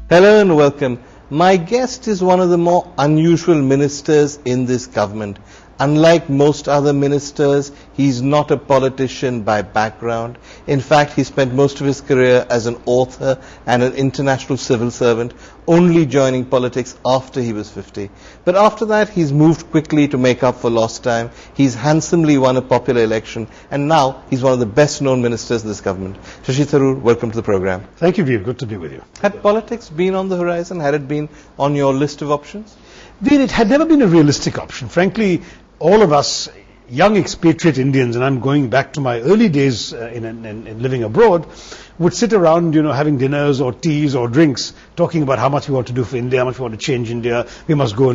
Hello and welcome. My guest is one of the more unusual ministers in this government. Unlike most other ministers, he's not a politician by background. In fact, he spent most of his career as an author and an international civil servant, only joining politics after he was 50. But after that, he's moved quickly to make up for lost time. He's handsomely won a popular election, and now he's one of the best-known ministers in this government. Shashi Tharoor, welcome to the program. Thank you, Vir. Good to be with you. Had politics been on the horizon? Had it been on your list of options? Vir, it had never been a realistic option. Frankly, all of us young expatriate Indians, and I'm going back to my early days in living abroad, would sit around, having dinners or teas or drinks, talking about how much we want to do for India, how much we want to change India, we must get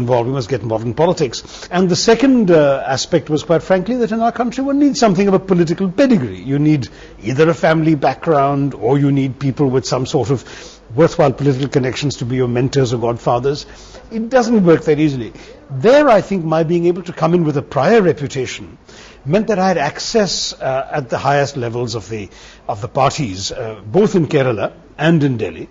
involved in politics. And the second aspect was, quite frankly, that in our country one needs something of a political pedigree. You need either a family background or you need people with some sort of worthwhile political connections to be your mentors or godfathers. It doesn't work that easily. There, I think, my being able to come in with a prior reputation meant that I had access at the highest levels of the parties, both in Kerala and in Delhi.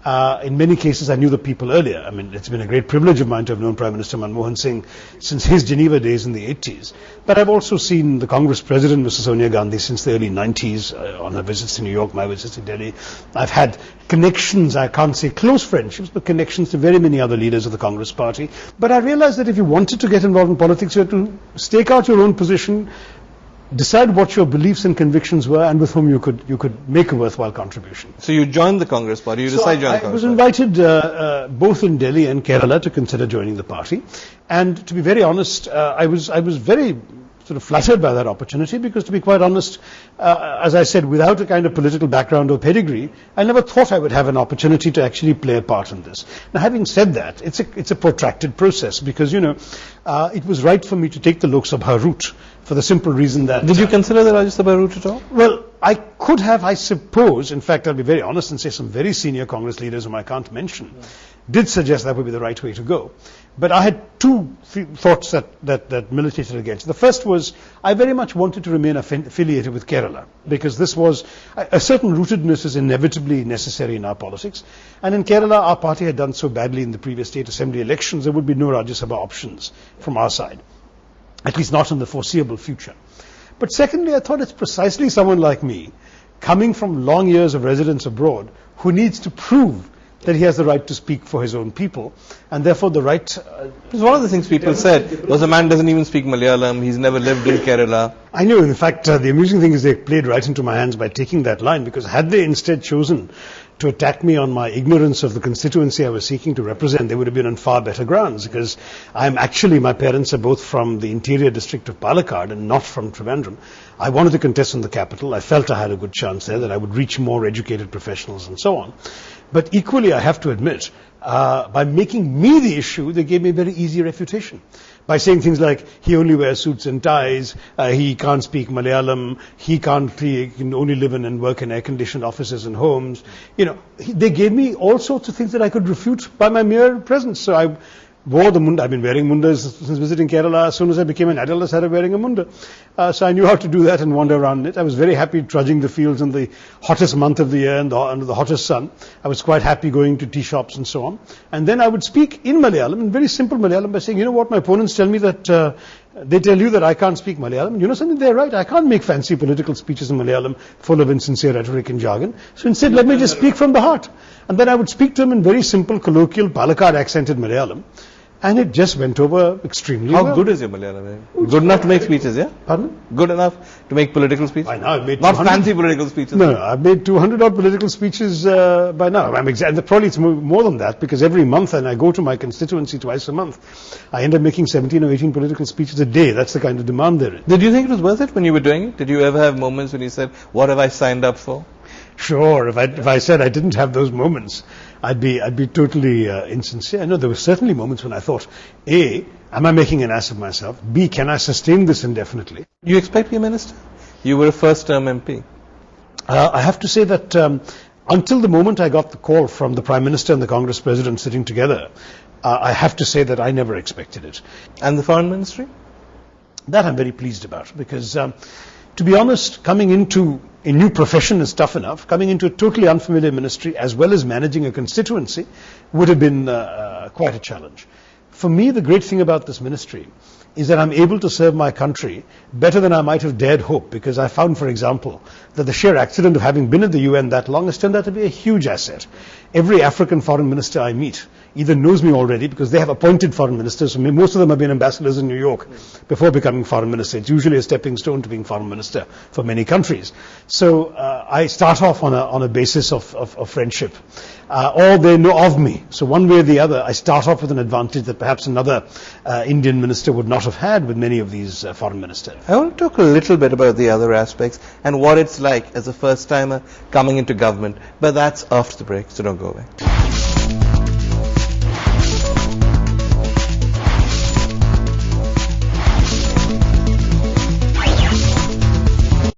In many cases, I knew the people earlier. I mean, it's been a great privilege of mine to have known Prime Minister Manmohan Singh since his Geneva days in the 80s. But I've also seen the Congress President, Mrs. Sonia Gandhi, since the early 90s, on her visits to New York, my visits to Delhi. I've had connections, I can't say close friendships, but connections to very many other leaders of the Congress Party. But I realized that if you wanted to get involved in politics, you had to stake out your own position, decide what your beliefs and convictions were, and with whom you could make a worthwhile contribution. So you joined the Congress Party, you decided to join the Congress Party. I was invited both in Delhi and Kerala to consider joining the party. And to be very honest, I was very sort of flattered by that opportunity, because to be quite honest, as I said, without a kind of political background or pedigree, I never thought I would have an opportunity to actually play a part in this. Now, having said that, it's a protracted process, because, it was right for me to take the Lok Sabha route, for the simple reason that... Did you consider the Rajya Sabha route at all? Well, I could have, I suppose. In fact, I'll be very honest and say some very senior Congress leaders whom I can't mention did suggest that would be the right way to go. But I had two thoughts that militated against. The first was, I very much wanted to remain affiliated with Kerala, because this was, a certain rootedness is inevitably necessary in our politics. And in Kerala, our party had done so badly in the previous state assembly elections, there would be no Rajya Sabha options from our side. At least not in the foreseeable future. But secondly, I thought it's precisely someone like me, coming from long years of residence abroad, who needs to prove that he has the right to speak for his own people, and therefore the right... One of the things people said was, a man doesn't even speak Malayalam, he's never lived in Kerala. I know. In fact, the amusing thing is they played right into my hands by taking that line, because had they instead chosen to attack me on my ignorance of the constituency I was seeking to represent, they would have been on far better grounds, because my parents are both from the interior district of Palakkad and not from Trivandrum. I wanted to contest in the capital. I felt I had a good chance there, that I would reach more educated professionals and so on. But equally, I have to admit, by making me the issue, they gave me a very easy refutation. By saying things like, he only wears suits and ties, he can't speak Malayalam, he can only live in and work in air-conditioned offices and homes. They gave me all sorts of things that I could refute by my mere presence. So I wore the munda. I've been wearing mundas since visiting Kerala. As soon as I became an adult, I started wearing a munda. So I knew how to do that and wander around it. I was very happy trudging the fields in the hottest month of the year and under the hottest sun. I was quite happy going to tea shops and so on. And then I would speak in Malayalam, in very simple Malayalam, by saying, what, my opponents tell me that they tell you that I can't speak Malayalam. You know something, they're right. I can't make fancy political speeches in Malayalam full of insincere rhetoric and jargon. So instead, let me just speak from the heart. And then I would speak to him in very simple, colloquial, Palakkad accented Malayalam. And it just went over extremely well. How good is your Malayalam? Good enough to make speeches, yeah? Pardon? Good enough to make political speeches? By now I've made not fancy political speeches? No, I've made 200 odd political speeches by now. And probably it's more than that, because every month, and I go to my constituency twice a month, I end up making 17 or 18 political speeches a day. That's the kind of demand there is. Did you think it was worth it when you were doing it? Did you ever have moments when you said, what have I signed up for? Sure, if I said I didn't have those moments, I'd be totally insincere. No, there were certainly moments when I thought, A, am I making an ass of myself? B, can I sustain this indefinitely? You expect to be a minister? You were a first-term MP. I have to say that until the moment I got the call from the Prime Minister and the Congress President sitting together, I have to say that I never expected it. And the Foreign Ministry? That I'm very pleased about, because To be honest, coming into a new profession is tough enough. Coming into a totally unfamiliar ministry as well as managing a constituency would have been quite a challenge. For me, the great thing about this ministry is that I'm able to serve my country better than I might have dared hope, because I found, for example, that the sheer accident of having been at the UN that long has turned out to be a huge asset. Every African foreign minister I meet either knows me already because they have appointed foreign ministers. So most of them have been ambassadors in New York before becoming foreign minister. It's usually a stepping stone to being foreign minister for many countries. So I start off on a basis of friendship. Or they know of me. So one way or the other, I start off with an advantage that perhaps another Indian minister would not have had with many of these foreign ministers. I want to talk a little bit about the other aspects and what it's like as a first-timer coming into government, but that's after the break, so don't go away.